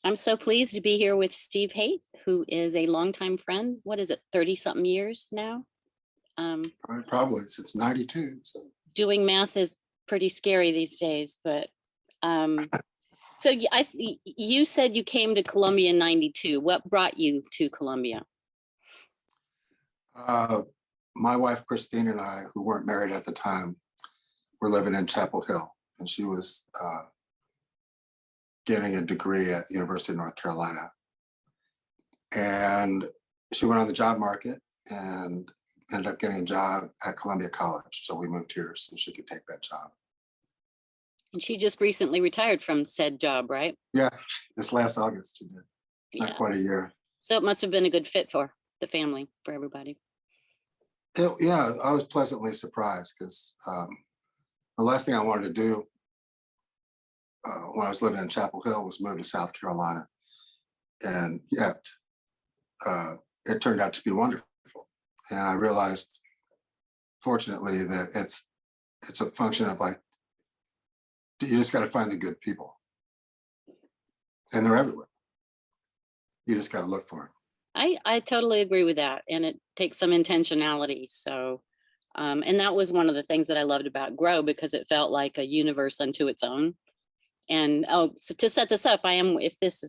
I'm so pleased to be here with Steve Hait, who is a longtime friend. What is it, 30-something years now? Probably since '92. So. Doing math is pretty scary these days, but so you said you came to Columbia in '92. What brought you to Columbia? My wife, Christine, and I, who weren't married at the time, were living in Chapel Hill, and she was getting a degree at the University of North Carolina. And she went on the job market and ended up getting a job at Columbia College. So we moved here so she could take that job. And she just recently retired from said job, right? Yeah, this last August she did. Not quite a year. So it must have been a good fit for the family, for everybody. Yeah, I was pleasantly surprised because the last thing I wanted to do when I was living in Chapel Hill was move to South Carolina. And yet it turned out to be wonderful. And I realized, fortunately, that it's a function of like, you just got to find the good people. And they're everywhere. You just got to look for them. I totally agree with that. And it takes some intentionality. So, and that was one of the things that I loved about Grow, because it felt like a universe unto its own. And so to set this up, if this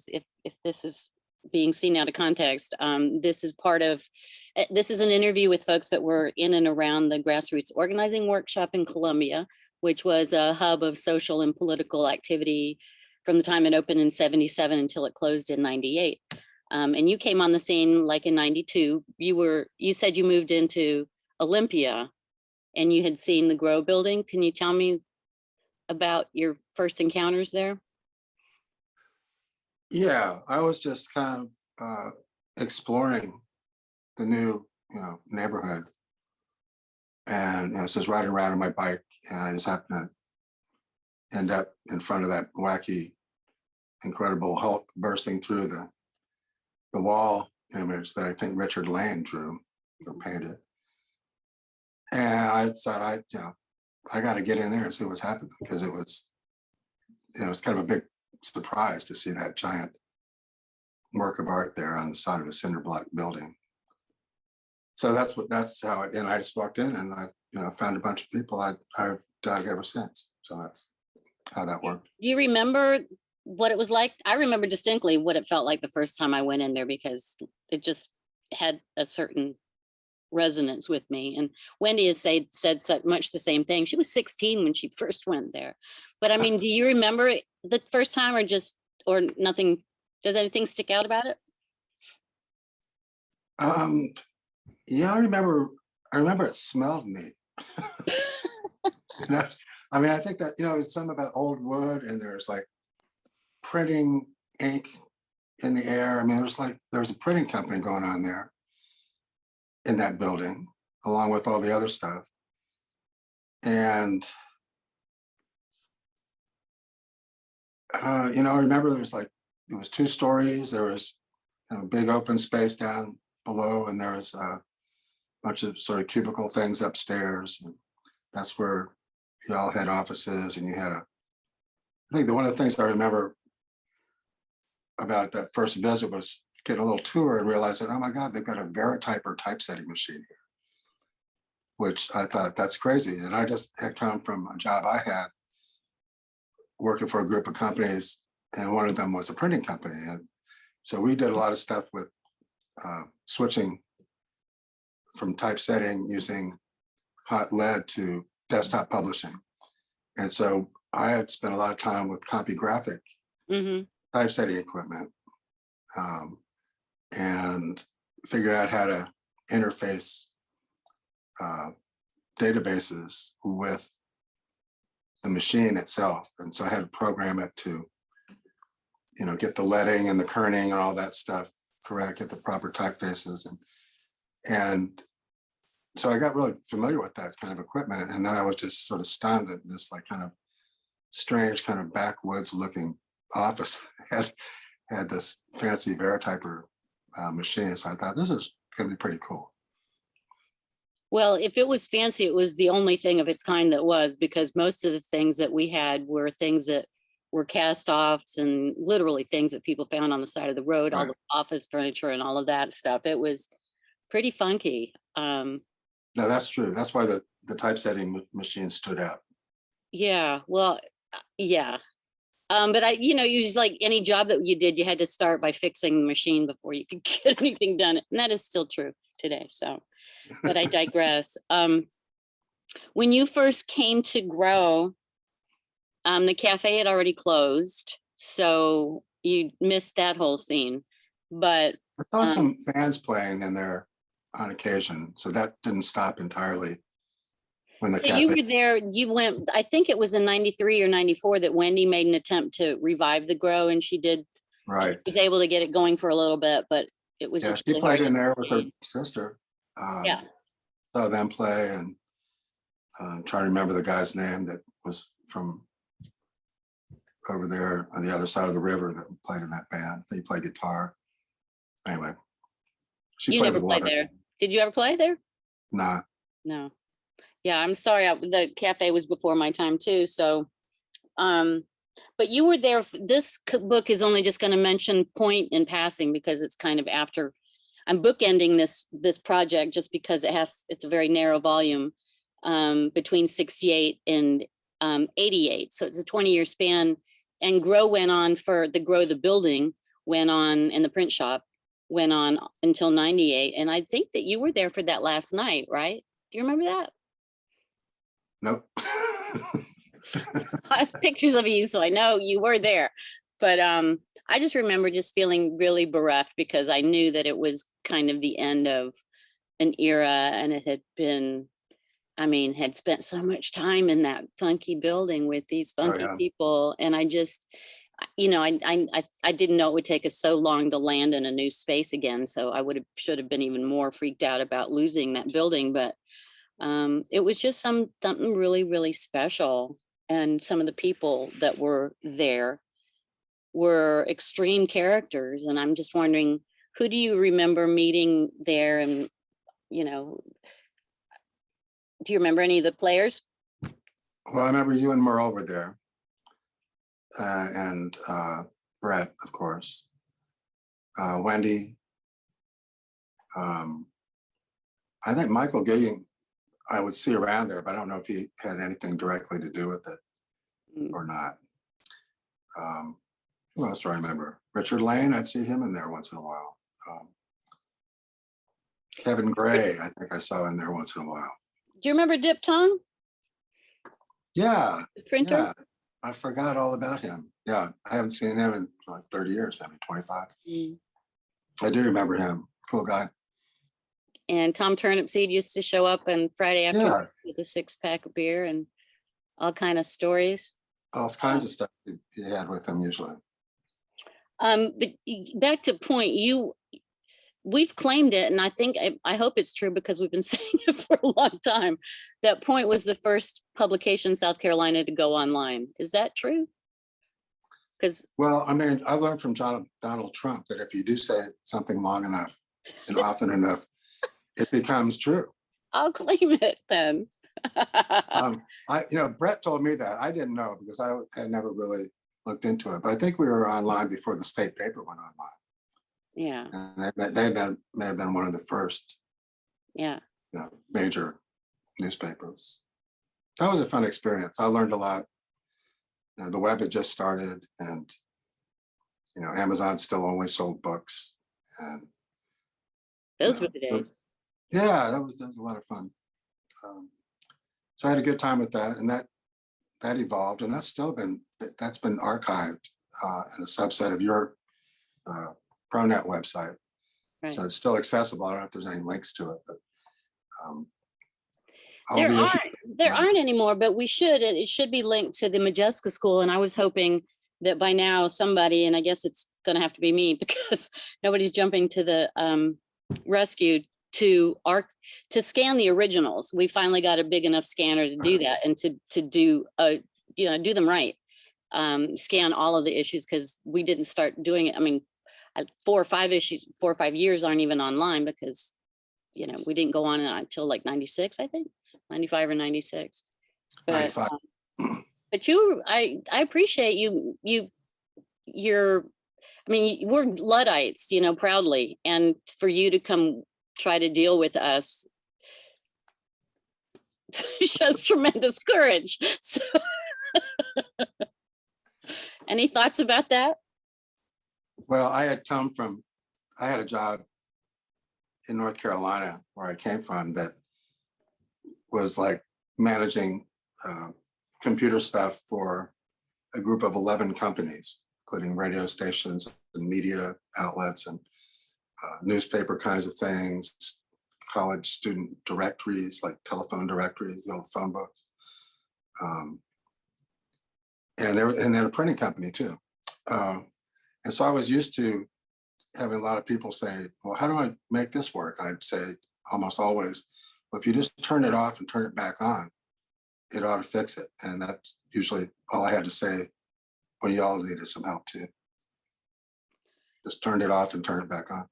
is being seen out of context, this is an interview with folks that were in and around the grassroots organizing workshop in Columbia, which was a hub of social and political activity from the time it opened in '77 until it closed in '98. And you came on the scene like in '92. You said you moved into Olympia and you had seen the Grow building. Can you tell me about your first encounters there? Yeah, I was just kind of exploring the new, neighborhood, and so I was riding around on my bike, and I just happened to end up in front of that wacky, incredible Hulk bursting through the wall image that I think Richard Lane drew or painted, and I thought I got to get in there and see what's happening, because it was kind of a big surprise to see that giant work of art there on the side of a cinder block building. So that's how it. And I just walked in and I found a bunch of people I've dug ever since. So that's how that worked. Do you remember what it was like? I remember distinctly what it felt like the first time I went in there, because it just had a certain resonance with me. And Wendy has said so much the same thing. She was 16 when she first went there. But I mean, do you remember the first time, or nothing? Does anything stick out about it? Yeah, I remember it smelled neat. I mean, I think that, it's something about old wood, and there's like printing ink in the air. I mean, there's a printing company going on there in that building, along with all the other stuff. And I remember it was 2 stories. There was a big open space down below, and there was a bunch of sort of cubicle things upstairs. And that's where you all had offices, and you had I think one of the things I remember about that first visit was getting a little tour and realizing, oh my God, they've got a Verityper typesetting machine here, which I thought, that's crazy. And I just had come from a job I had working for a group of companies, and one of them was a printing company. And so we did a lot of stuff with switching from typesetting using hot lead to desktop publishing. And so I had spent a lot of time with CopyGraphic typesetting equipment, and figured out how to interface databases with the machine itself. And so I had to program it to, get the leading and the kerning and all that stuff correct, get the proper typefaces. And so I got really familiar with that kind of equipment. And then I was just sort of stunned at this kind of strange, kind of backwoods looking office had this fancy Verityper machine. So I thought, this is going to be pretty cool. Well, if it was fancy, it was the only thing of its kind that was, because most of the things that we had were things that were cast offs and literally things that people found on the side of the road, all Right. the office furniture and all of that stuff. It was pretty funky. No, that's true. That's why the typesetting machine stood out. Yeah, well, yeah. But you just like any job that you did, you had to start by fixing the machine before you could get anything done. And that is still true today. So, but I digress. When you first came to Grow, the cafe had already closed, so you missed that whole scene. But I saw some bands playing in there on occasion, so that didn't stop entirely when the so you cafe. were there, you went, I think it was in 93 or 94 that Wendy made an attempt to revive the Grow, and she Right. was able to get it going for a little bit, but it was Yeah, just she really played hard in to there with her maintain. sister. Yeah. Saw them play, and trying to remember the guy's name that was from over there on the other side of the river that played in that band. He played guitar. Anyway, she You played never with a played lot of. there. Did you ever play there? Nah, No. Yeah, I'm sorry. The cafe was before my time too. So, but you were there. This book is only just going to mention Point in passing because it's kind of after. I'm bookending this project just because it's a very narrow volume between 68 and 88. So it's a 20-year span. And Grow went on for the building went on, and the print shop went on until 98. And I think that you were there for that last night, right? Do you remember that? nope. I have pictures of you, so I know you were there. But I just remember just feeling really bereft because I knew that it was kind of the end of an era, and it had been, had spent so much time in that funky building with these funky yeah. people. And I just, I didn't know it would take us so long to land in a new space again. So I should have been even more freaked out about losing that building. But it was just something really, really special. And some of the people that were there were extreme characters. And I'm just wondering, who do you remember meeting there? And, do you remember any of the players? Well, I remember you and Merle were there, and Brett, of course, Wendy. I think Michael Gillian I would see around there, but I don't know if he had anything directly to do with it or not. Who else do I remember? Richard Lane, I'd see him in there once in a while. Kevin Gray, I think I saw in there once in a while. Do you remember Dip Tongue? Yeah, The printer? yeah. I forgot all about him. Yeah, I haven't seen him in like 30 years, maybe 25. I do remember him. Cool guy. And Tom Turnipseed used to show up on Friday afternoon with a 6-pack of beer and all kind of stories. All kinds of stuff he had with him usually. But back to Point, we've claimed it, and I hope it's true because we've been saying it for a long time, that Point was the first publication in South Carolina to go online. Is that true? Well, I learned from Donald Trump that if you do say something long enough and often enough, it becomes true. I'll claim it then. Brett told me that. I didn't know because I had never really looked into it, but I think we were online before the state paper went online. Yeah. And they may have been one of the first major newspapers. That was a fun experience. I learned a lot. The web had just started, and Amazon still only sold books. And those were the days. Yeah, that was a lot of fun. So I had a good time with that, and that evolved, and that's been archived in a subset of your ProNet website. Right. So it's still accessible. I don't know if there's any links to it, but there aren't anymore, but we should. It should be linked to the Majeska School, and I was hoping that by now somebody, and I guess it's going to have to be me because nobody's jumping to the rescue to scan the originals. We finally got a big enough scanner to do that, and to do do them right. Scan all of the issues because we didn't start doing it. 4 or 5 years aren't even online because we didn't go on until like 96, I think 95 or 96. But But I appreciate you're, I mean, we're Luddites, you know, proudly. And for you to come try to deal with us shows tremendous courage. So any thoughts about that? Well, I had a job in North Carolina where I came from that was like managing computer stuff for a group of 11 companies, including radio stations and media outlets and newspaper kinds of things, college student directories, like telephone directories, the old phone books. And then a printing company too. And so I was used to having a lot of people say, well, how do I make this work? I'd say almost always, well, if you just turn it off and turn it back on, it ought to fix it. And that's usually all I had to say when you all needed some help too. Just turn it off and turn it back on.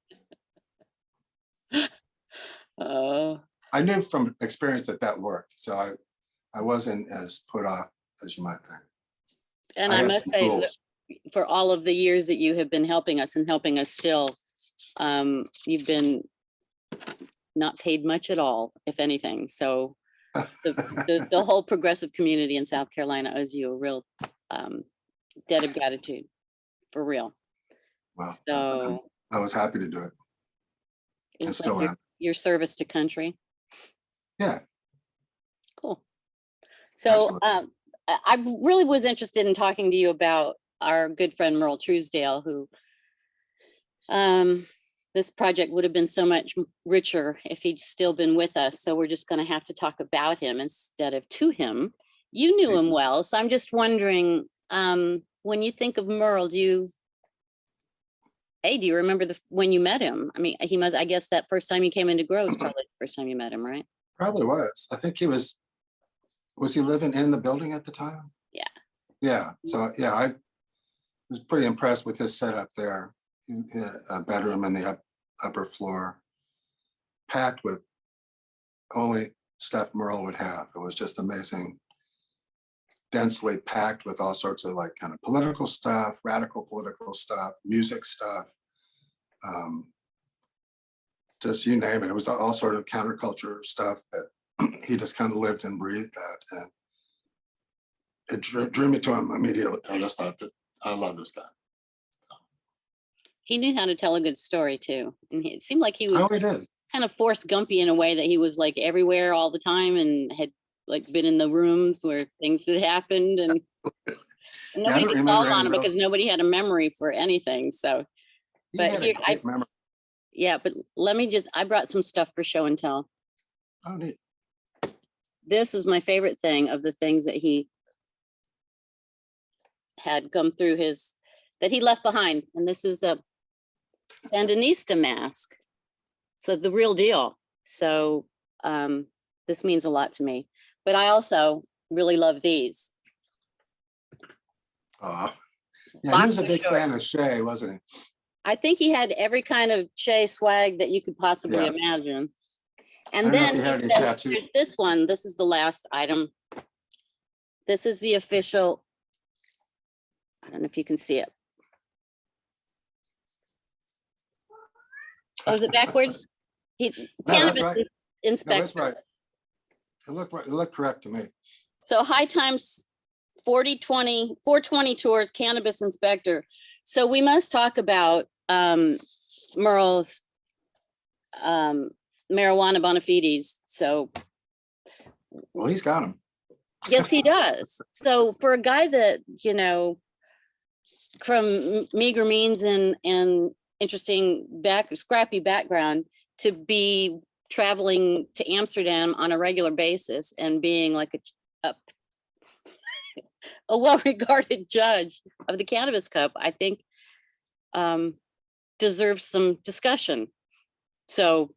I knew from experience that worked. So I wasn't as put off as you might think. And I must say that for all of the years that you have been helping us and helping us still, you've been not paid much at all, if anything. So the whole progressive community in South Carolina owes you a real debt of gratitude, for real. Well, so I was happy to do it. And still am. Your service to country. Yeah. Cool. So I really was interested in talking to you about our good friend Merle Truesdale, who this project would have been so much richer if he'd still been with us. So we're just going to have to talk about him instead of to him. You knew him well, so I'm just wondering, when you think of Merle, do you remember when you met him? I mean, I guess that first time you came into Grow was probably the first time you met him, right? Probably was. I think was he living in the building at the time? Yeah. Yeah. So yeah, I was pretty impressed with his setup there. He had a bedroom in the upper floor, packed with only stuff Merle would have. It was just amazing. Densely packed with all sorts of like kind of political stuff, radical political stuff, music stuff. Just you name it. It was all sort of counterculture stuff that he just kind of lived and breathed that. And it drew me to him immediately. I just thought that I love this guy. He knew how to tell a good story too. And it seemed like he was kind of Forrest Gumpy in a way, that he was like everywhere all the time and had like been in the rooms where things had happened, and nobody could call on him because nobody had a memory for anything. So, but here, but let me I brought some stuff for show and tell. Oh, neat. This is my favorite thing of the things that he had come through that he left behind. And this is a Sandinista mask. So the real deal. So this means a lot to me. But I also really love these. Yeah, he was a big fan of Che, wasn't he? I think he had every kind of Che swag that you could possibly imagine. And then there's this one. This is the last item. This is the official. I don't know if you can see it. Oh, is it backwards? That's right. Inspector. No, that's right. It looked correct to me. So High Times 420 tours, cannabis inspector. So we must talk about Merle's marijuana bona fides. So, well, he's got them. Yes, he does. So for a guy that, you know, from meager means and interesting scrappy background, to be traveling to Amsterdam on a regular basis and being like a well-regarded judge of the Cannabis Cup, I think deserves some discussion. So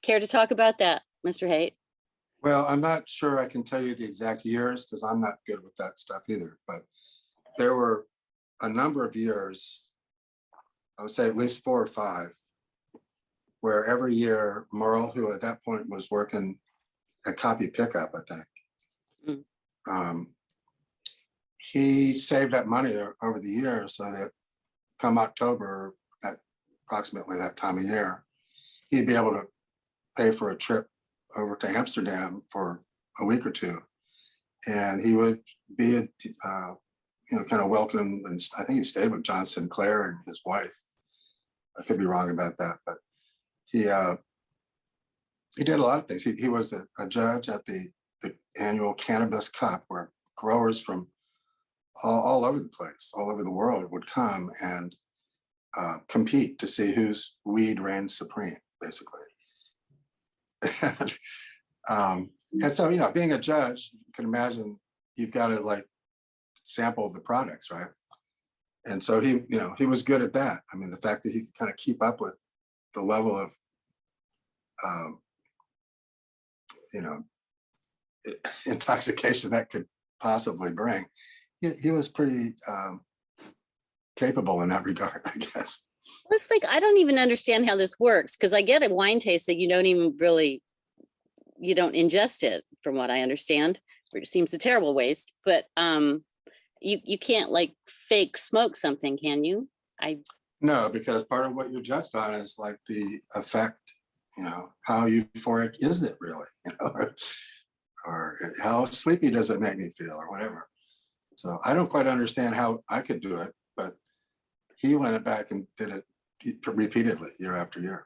care to talk about that, Mr. Hait? Well, I'm not sure I can tell you the exact years because I'm not good with that stuff either, but there were a number of years, I would say at least 4 or 5, where every year Merle, who at that point was working at Copy Pickup, I think, he saved up money over the years so that come October, at approximately that time of year, he'd be able to pay for a trip over to Amsterdam for a week or two. And he would be, kind of welcome. And I think he stayed with John Sinclair and his wife. I could be wrong about that, but he did a lot of things. He was a judge at the annual Cannabis Cup, where growers from all over the place, all over the world, would come and compete to see whose weed reigns supreme, basically. And so, being a judge, you can imagine you've got to like sample the products, right? And so he was good at that. I mean, the fact that he could kind of keep up with the level of, intoxication that could possibly bring. He was pretty capable in that regard, I guess. Well, it's like, I don't even understand how this works, because I get a wine taste that you don't ingest it, from what I understand, which seems a terrible waste, but you can't like fake smoke something, can you? No, because part of what you're judged on is like the effect, how euphoric is it really, or how sleepy does it make me feel, or whatever. So I don't quite understand how I could do it, but he went back and did it repeatedly, year after year.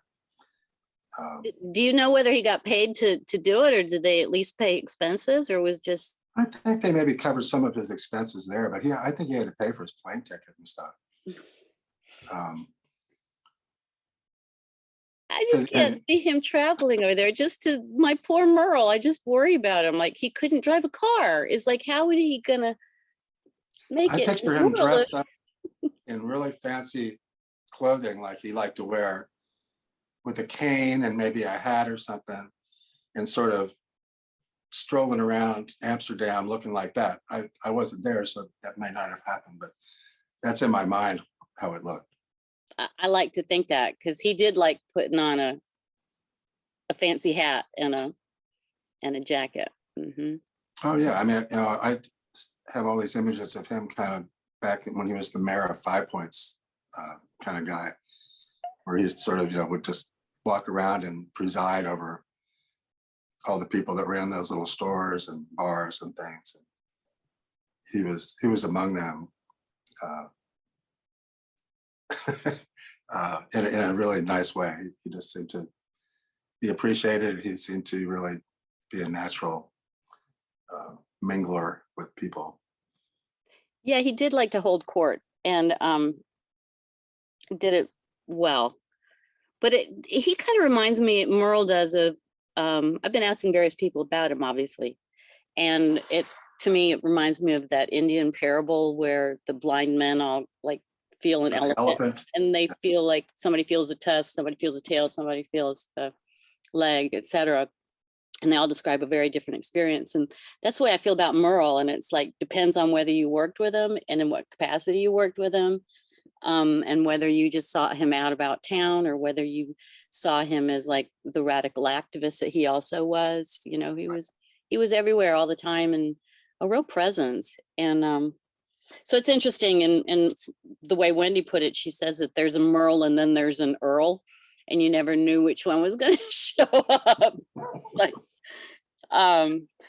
Do you know whether he got paid to do it, or did they at least pay expenses, or was just? I think they maybe covered some of his expenses there, but I think he had to pay for his plane ticket and stuff. I just can't see him traveling over there. Just to my poor Merle, I just worry about him. Like, he couldn't drive a car. It's like, how are he gonna make it? I picture him dressed up in really fancy clothing, like he liked to wear, with a cane and maybe a hat or something, and sort of strolling around Amsterdam looking like that. I wasn't there, so that may not have happened, but that's in my mind how it looked. I like to think that, because he did like putting on a fancy hat and a jacket. Mm-hmm. Oh yeah, I mean, I have all these images of him kind of back when he was the mayor of Five Points, kind of guy, where he's sort of would just walk around and preside over all the people that ran those little stores and bars and things. And he was among them. In a really nice way. He just seemed to be appreciated. He seemed to really be a natural mingler with people. Yeah, he did like to hold court, and did it well. But he kind of reminds me, Merle does, of, I've been asking various people about him, obviously. And to me, it reminds me of that Indian parable where the blind men all like feel an elephant, and they feel like somebody feels a tusk, somebody feels a tail, somebody feels a leg, etc. And they all describe a very different experience. And that's the way I feel about Merle. And it's like, depends on whether you worked with him and in what capacity you worked with him, and whether you just sought him out about town, or whether you saw him as like the radical activist that he also was. He was everywhere all the time, and a real presence. And so it's interesting, and the way Wendy put it, she says that there's a Merle and then there's an Earl, and you never knew which one was going to show up. Like,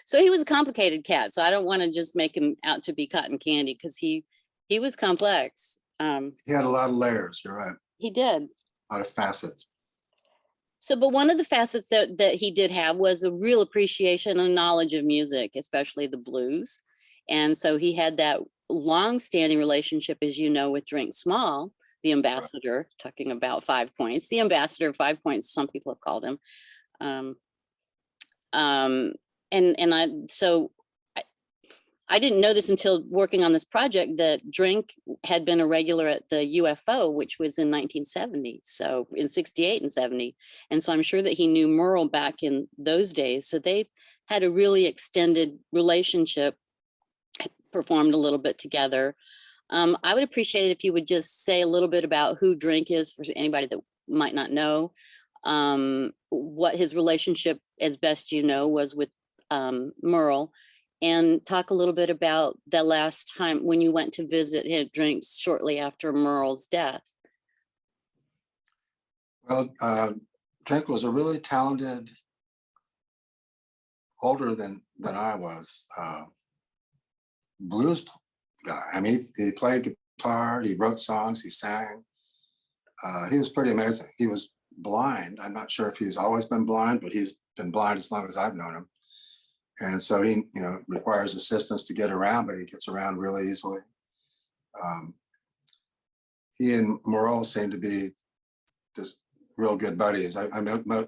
so he was a complicated cat. So I don't want to just make him out to be cotton candy, because he was complex. He had a lot of layers. You're right. He did. A lot of facets. So, but one of the facets that he did have was a real appreciation and knowledge of music, especially the blues. And so he had that long-standing relationship, as you know, with Drink Small, the ambassador, talking about 5 Points, the ambassador of 5 Points, some people have called him. I didn't know this until working on this project, that Drink had been a regular at the UFO, which was in 1970. So in 68 and 70. And so I'm sure that he knew Merle back in those days. So they had a really extended relationship, performed a little bit together. I would appreciate it if you would just say a little bit about who Drink is for anybody that might not know, what his relationship, as best you know, was with Merle, and talk a little bit about the last time when you went to visit him, drinks shortly after Merle's death. Well, Drake was a really talented, older than I was, blues guy. I mean, he played guitar, he wrote songs, he sang. He was pretty amazing. He was blind. I'm not sure if he's always been blind, but he's been blind as long as I've known him. And so he, requires assistance to get around, but he gets around really easily. He and Merle seem to be just real good buddies. I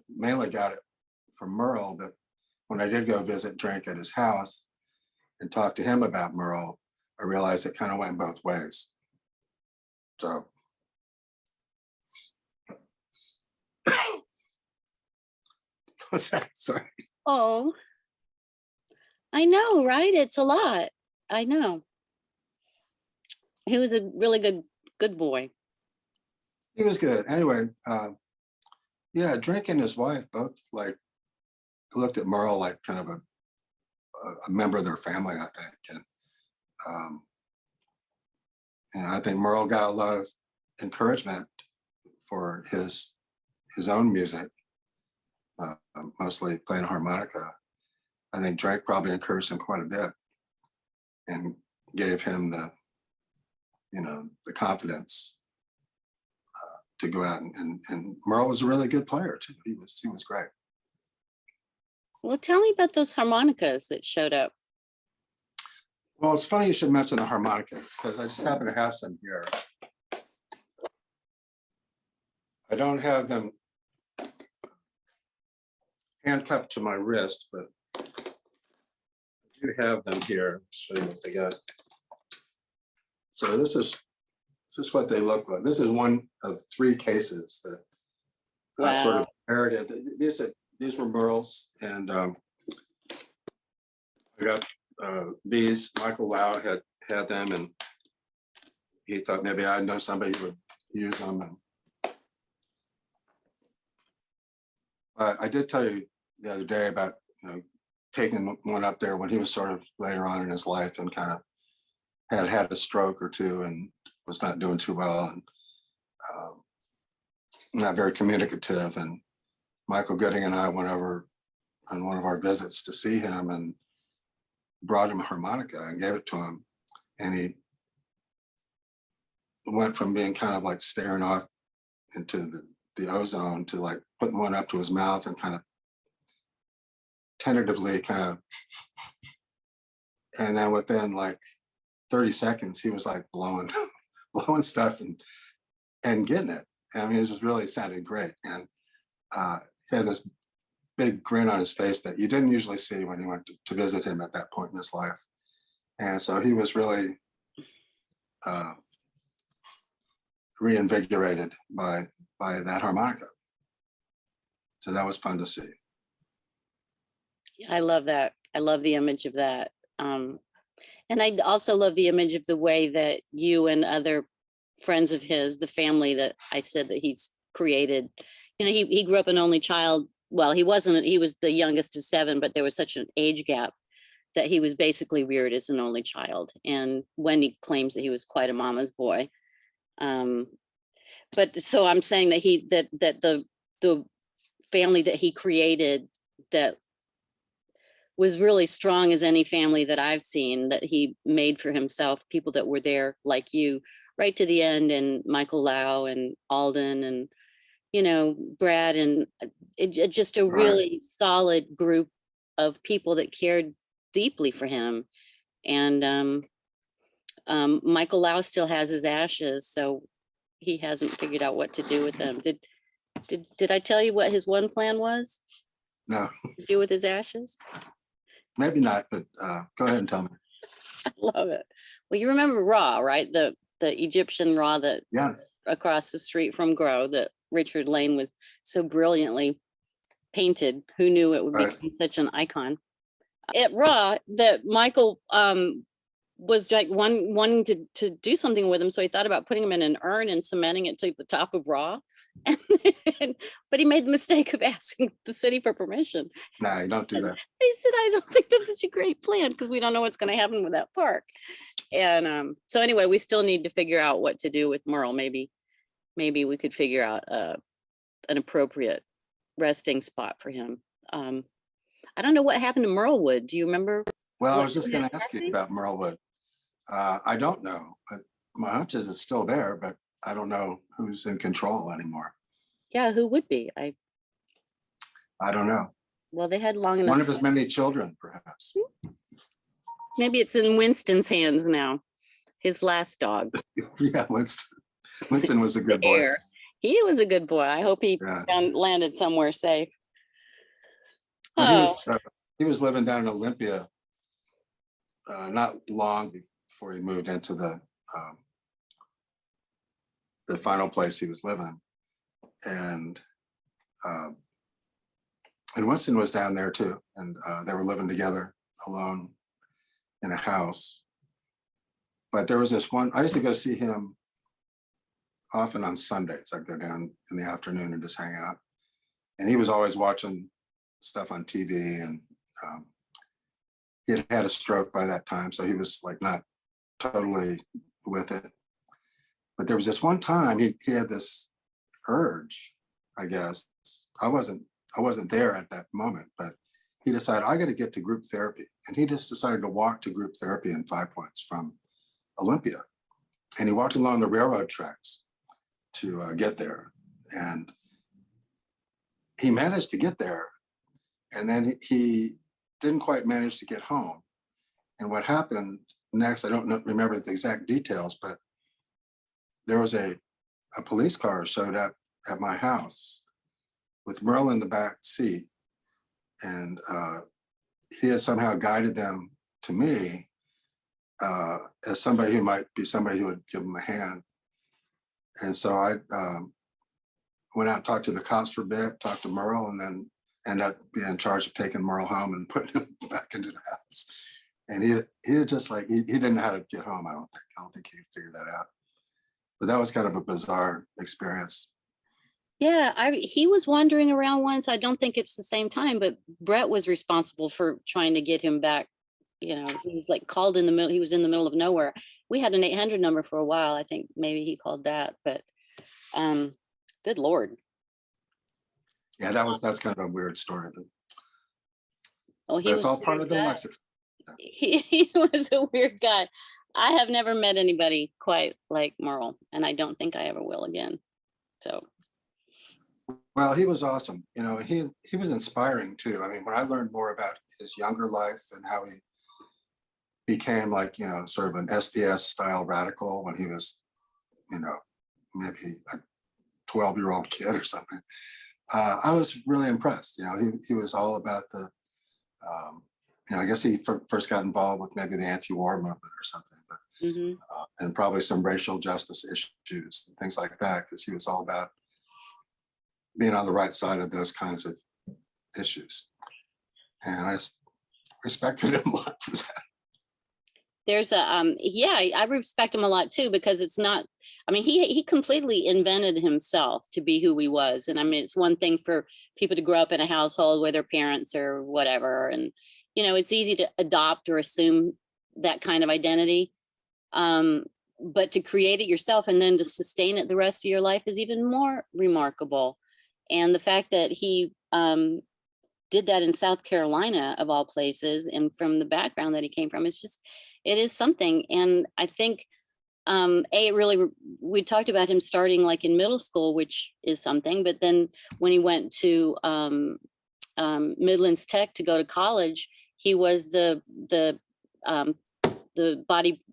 mainly got it from Merle, but when I did go visit Drake at his house and talk to him about Merle, I realized it kind of went both ways. So. What's that? Sorry. Oh, I know, right? It's a lot. I know. He was a really good boy. He was good. Anyway, yeah, Drake and his wife both looked at Merle like kind of a member of their family, I think. And I think Merle got a lot of encouragement for his own music, mostly playing harmonica. I think Drake probably encouraged him quite a bit and gave him the confidence to go out and Merle was a really good player too. He was great. Well, tell me about those harmonicas that showed up. Well, it's funny you should mention the harmonicas because I just happen to have some here. I don't have them handcuffed to my wrist, but I do have them here. Show you what they got. So this is what they look like. This is one of 3 cases that I sort of inherited. These were Merle's, and I got these. Michael Lau had them, and he thought maybe I know somebody who would use them. But I did tell you the other day about taking one up there when he was sort of later on in his life and kind of had a stroke or two and was not doing too well and not very communicative. And Michael Gooding and I went over on one of our visits to see him and brought him a harmonica and gave it to him. And he went from being kind of like staring off into the ozone to like putting one up to his mouth and kind of tentatively and then within like 30 seconds, he was like blowing stuff and getting it. I mean, it just really sounded great. And he had this big grin on his face that you didn't usually see when you went to visit him at that point in his life. And so he was really reinvigorated by that harmonica. So that was fun to see. I love that. I love the image of that. And I also love the image of the way that you and other friends of his, the family that I said that he's created, he grew up an only child. Well, he was the youngest of 7, but there was such an age gap that he was basically reared as an only child. And Wendy claims that he was quite a mama's boy. But so I'm saying that the family that he created that was really strong as any family that I've seen, that he made for himself, people that were there like you right to the end, and Michael Lau and Alden and Brad, and just a really solid group of people that cared deeply for him. And Michael Lau still has his ashes, so he hasn't figured out what to do with them. Did I tell you what his one plan was? No. To do with his ashes? Maybe not, but go ahead and tell me. I love it. Well, you remember Ra, right? The Egyptian Ra that across the street from Grow that Richard Lane was so brilliantly painted. Who knew it would become such an icon? At Ra, that Michael was like wanting to do something with him. So he thought about putting him in an urn and cementing it to the top of Raw. And but he made the mistake of asking the city for permission. Nah, you don't do that. He said, I don't think that's such a great plan because we don't know what's going to happen with that park. And so anyway, we still need to figure out what to do with Merle. Maybe we could figure out an appropriate resting spot for him. I don't know what happened to Merlewood. Do you remember? Well, I what was just going to ask you about Merlewood. I don't know. My hunch is it's still there, but I don't know who's in control anymore. Yeah, who would be? I don't know. Well, they had long enough. One of his many children, perhaps. Maybe it's in Winston's hands now. His last dog. Yeah, Winston was a good boy. He was a good boy. I hope he landed somewhere safe. He was living down in Olympia not long before he moved into the final place he was living, and Winston was down there too, and they were living together alone in a house. But there was this one, I used to go see him often on Sundays. I'd go down in the afternoon and just hang out, and he was always watching stuff on TV, and he had had a stroke by that time, so he was like not totally with it. But there was this one time he had this urge, I guess. I wasn't there at that moment, but he decided, I got to get to group therapy. And he just decided to walk to group therapy in 5 Points from Olympia. And he walked along the railroad tracks to get there. And he managed to get there. And then he didn't quite manage to get home. And what happened next, I don't remember the exact details, but there was a police car showed up at my house with Merle in the back seat. And he had somehow guided them to me as somebody who might be somebody who would give him a hand. And so I went out and talked to the cops for a bit, talked to Merle, and then ended up being in charge of taking Merle home and putting him back into the house. And he was just like, he didn't know how to get home, I don't think he could figure that out. But that was kind of a bizarre experience. Yeah, he was wandering around once. I don't think it's the same time, but Brett was responsible for trying to get him back. You know, he was like called in the middle. He was in the middle of nowhere. We had an 800 number for a while. I think maybe he called that, but good Lord. Yeah, that's kind of a weird story. But it's all part of the lexicon. He was a weird guy. I have never met anybody quite like Merle, and I don't think I ever will again. So. Well, he was awesome. You know, he was inspiring too. I mean, when I learned more about his younger life and how he became like, you know, sort of an SDS style radical when he was, you know, maybe a 12-year-old kid or something. I was really impressed. You know, he was all about the, you know, I guess he first got involved with maybe the anti-war movement or something, but, and probably some racial justice issues and things like that, because he was all about being on the right side of those kinds of issues. And I just respected him a lot for that. There's I respect him a lot too, because it's not, I mean, he completely invented himself to be who he was. And I mean, it's one thing for people to grow up in a household with their parents or whatever. And, you know, it's easy to adopt or assume that kind of identity. But to create it yourself and then to sustain it the rest of your life is even more remarkable. And the fact that he did that in South Carolina, of all places, and from the background that he came from, it is something. And I think, we talked about him starting like in middle school, which is something, but then when he went to Midlands Tech to go to college, he was the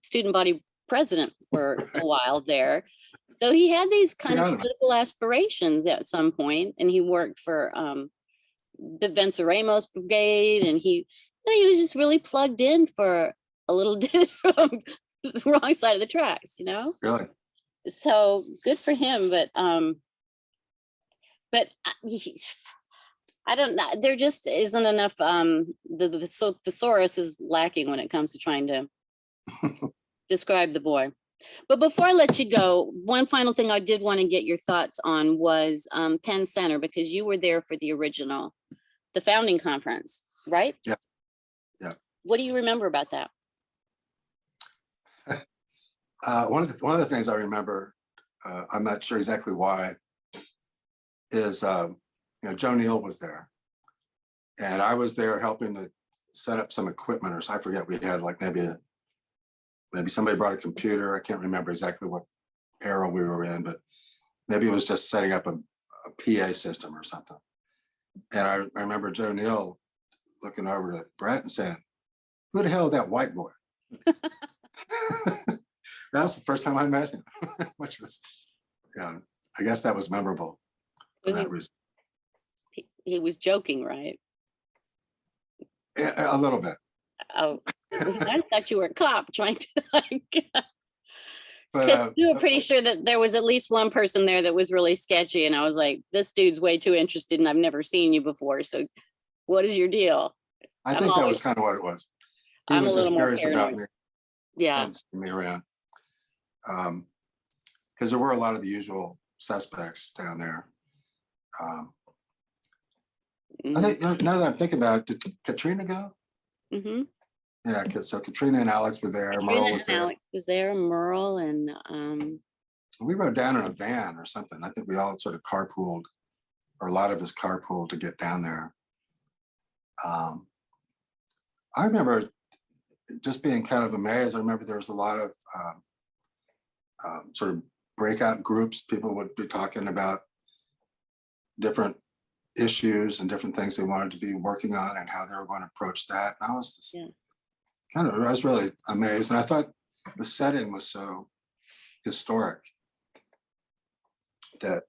student body president for a while there. So he had these kind of political aspirations at some point, and he worked for the Venceremos Brigade, and he was just really plugged in for a little dude from the wrong side of the tracks, you know? Really? So good for him, but I don't know. There just isn't enough. The thesaurus is lacking when it comes to trying to Describe the boy. But before I let you go, one final thing I did want to get your thoughts on was Penn Center, because you were there for the original, the founding conference, right? Yeah. Yeah. What do you remember about that? One of the things I remember, I'm not sure exactly why, is Joe Neal was there, and I was there helping to set up some equipment, or so I forget. We had like maybe somebody brought a computer. I can't remember exactly what era we were in, but maybe it was just setting up a PA system or something. And I remember Joe Neal looking over to Brett and saying, "Who the hell is that white boy?" That was the first time I met him, which was, I guess that was memorable for that reason. He was joking, right? A little bit. Oh, I thought you were a cop trying to like. But you were pretty sure that there was at least one person there that was really sketchy, and I was like, "This dude's way too interested, and I've never seen you before. So, what is your deal?" I think that was kind of what it was. He I'm was a just little more curious about paranoid. me. Yeah. And seeing me around. Because there were a lot of the usual suspects down there. I think now that I'm thinking about it, did Katrina go? Mm-hmm. Yeah, so Katrina and Alex were there. Katrina Merle was and there. Alex was there, Merle, and We rode down in a van or something. I think we all sort of carpooled, or a lot of us carpooled to get down there. I remember just being kind of amazed. I remember there was a lot of sort of breakout groups. People would be talking about different issues and different things they wanted to be working on and how they were going to approach that. And I was just I was really amazed. And I thought the setting was so historic that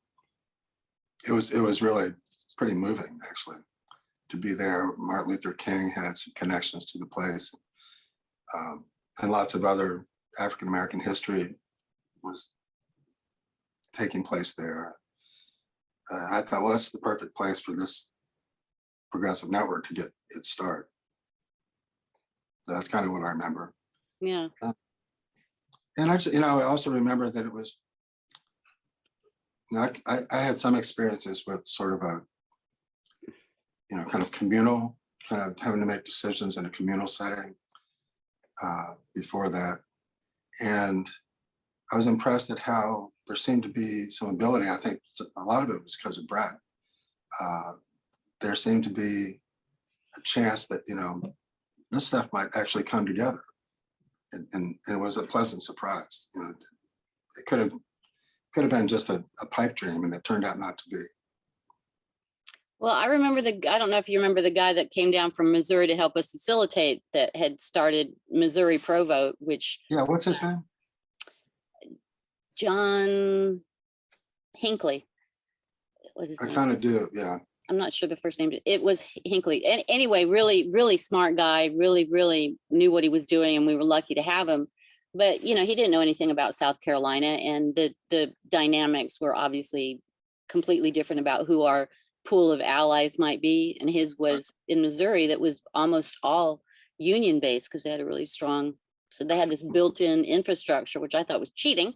it was really pretty moving, actually, to be there. Martin Luther King had some connections to the place, and lots of other African-American history was taking place there. I thought, well, that's the perfect place for this progressive network to get its start. So that's kind of what I remember. Yeah. And I also remember that it was, I had some experiences with sort of a, kind of communal, kind of having to make decisions in a communal setting before that. And I was impressed at how there seemed to be some ability. I think a lot of it was because of Brett. There seemed to be a chance that, this stuff might actually come together. And it was a pleasant surprise. It could have been just a pipe dream, and it turned out not to be. Well, I remember I don't know if you remember the guy that came down from Missouri to help us facilitate, that had started Missouri Provo, which. Yeah, what's his name? John Hinckley. I kind of do, yeah. I'm not sure the first name. It was Hinckley. And anyway, really, really smart guy, really, really knew what he was doing, and we were lucky to have him. But, he didn't know anything about South Carolina, and the dynamics were obviously completely different about who our pool of allies might be. And his was in Missouri, that was almost all union based, because they had a really strong, so they had this built-in infrastructure, which I thought was cheating.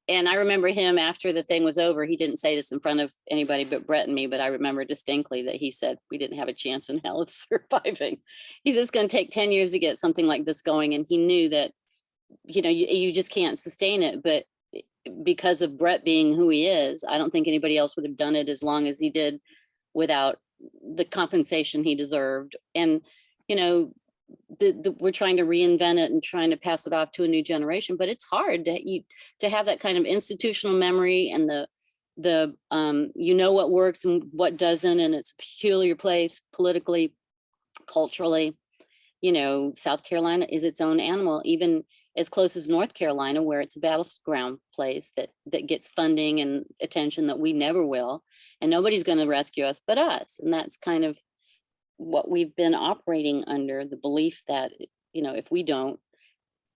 And I remember him, after the thing was over, he didn't say this in front of anybody but Brett and me, but I remember distinctly that he said, we didn't have a chance in hell of surviving. He said, it's going to take 10 years to get something like this going. And he knew that, you just can't sustain it. But because of Brett being who he is, I don't think anybody else would have done it as long as he did without the compensation he deserved. And, we're trying to reinvent it and trying to pass it off to a new generation, but it's hard to have that kind of institutional memory, and the what works and what doesn't, and it's a peculiar place politically, culturally. South Carolina is its own animal, even as close as North Carolina, where it's a battleground place that gets funding and attention that we never will, and nobody's going to rescue us but us. And that's kind of what we've been operating under, the belief that, if we don't,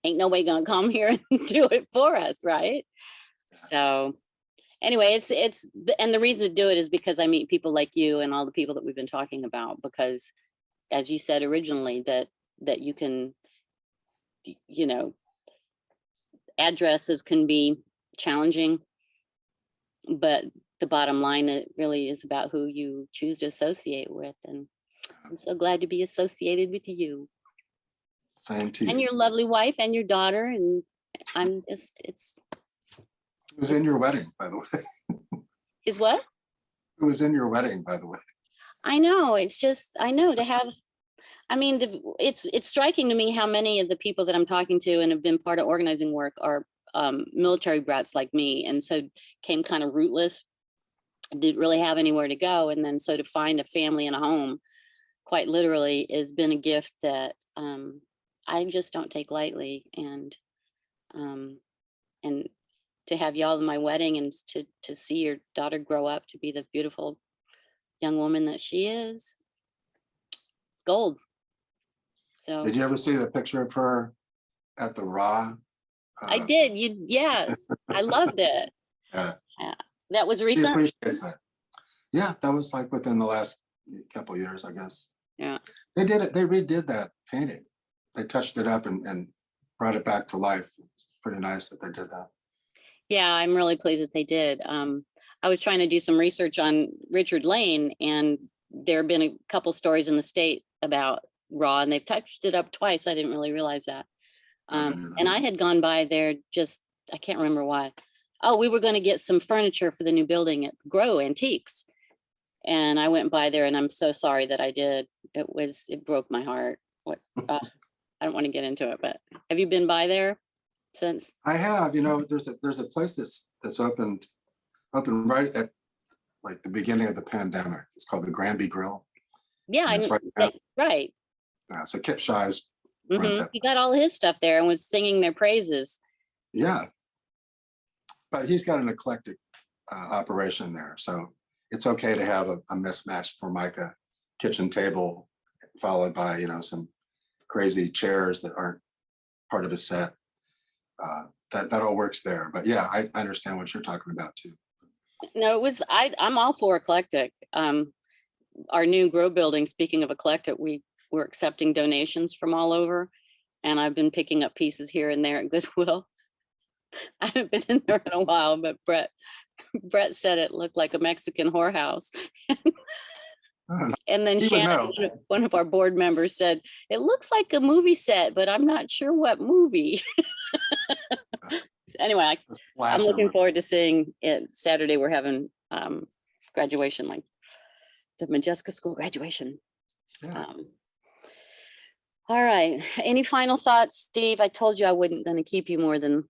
ain't nobody gonna come here and do it for us, right? So anyway, and the reason to do it is because I meet people like you and all the people that we've been talking about, because as you said originally, that you can you know, addresses can be challenging, but the bottom line, it really is about who you choose to associate with. And I'm so glad to be associated with you Same to and you. your lovely wife and your daughter. And I'm just, It was in your wedding, by the way. is what? It was in your wedding, by the way. I know. It's just, I know to have, I mean, it's striking to me how many of the people that I'm talking to and have been part of organizing work are military brats like me. And so came kind of rootless, didn't really have anywhere to go. And then so to find a family and a home, quite literally, has been a gift that I just don't take lightly. And to have y'all in my wedding and to see your daughter grow up to be the beautiful young woman that she is, it's gold. So Did you ever see the picture of her at the Raw? I did. Yes, I loved it. Yeah, That was she recent. appreciates that. Yeah, that was like within the last couple of years, I guess. Yeah. They did it. They redid that painting. They touched it up and brought it back to life. It's pretty nice that they did that. Yeah, I'm really pleased that they did. I was trying to do some research on Richard Lane, and there have been a couple stories in the state about Raw, and they've touched it up twice. I didn't really realize that. And I had gone by there just, I can't remember why. Oh, we were going to get some furniture for the new building at Grow Antiques. And I went by there, and I'm so sorry that I did. It broke my heart. What, I don't want to get into it, but have you been by there since? I have, there's a place that's opened right at like the beginning of the pandemic. It's called the Granby Grill. Yeah, And it's right now. right. So Kip Shives runs that. He got all his stuff there and was singing their praises. Yeah, but he's got an eclectic operation there, so it's okay to have a mismatched Formica kitchen table followed by some crazy chairs that aren't part of a set. That all works there. But yeah, I understand what you're talking about too. No, it was I'm all for eclectic. Our new grow building, speaking of eclectic, we're accepting donations from all over, and I've been picking up pieces here and there at Goodwill. I haven't been in there in a while, but Brett said it looked like a Mexican whorehouse. And then Shannon, one of our board members, said, it looks like a movie set, but I'm not sure what movie. Anyway, I'm looking forward to seeing it Saturday. We're having graduation, like the Majeska School graduation. Yeah. All right. Any final thoughts, Steve? I told you I wasn't going to keep you more than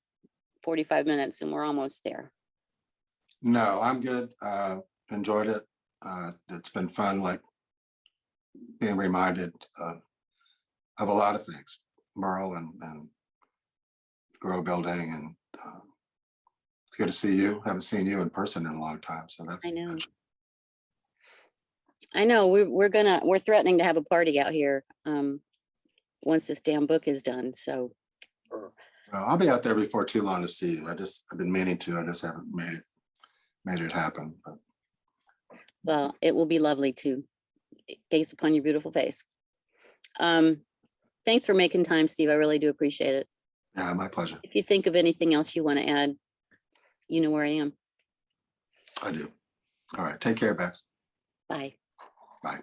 45 minutes, and we're almost there. No, I'm good. Enjoyed it. It's been fun, like being reminded of a lot of things, Merle and grow building, and it's good to see you. Haven't seen you in person in a long time, so that's. I know we're threatening to have a party out here once this damn book is done. So well, I'll be out there before too long to see you. I've been meaning to. I just haven't made it happen. But. Well, it will be lovely to gaze upon your beautiful face. Thanks for making time, Steve. I really do appreciate it. Yeah, my pleasure. If you think of anything else you want to add, you know where I am. I do. All right. Take care, Bex. Bye. Bye.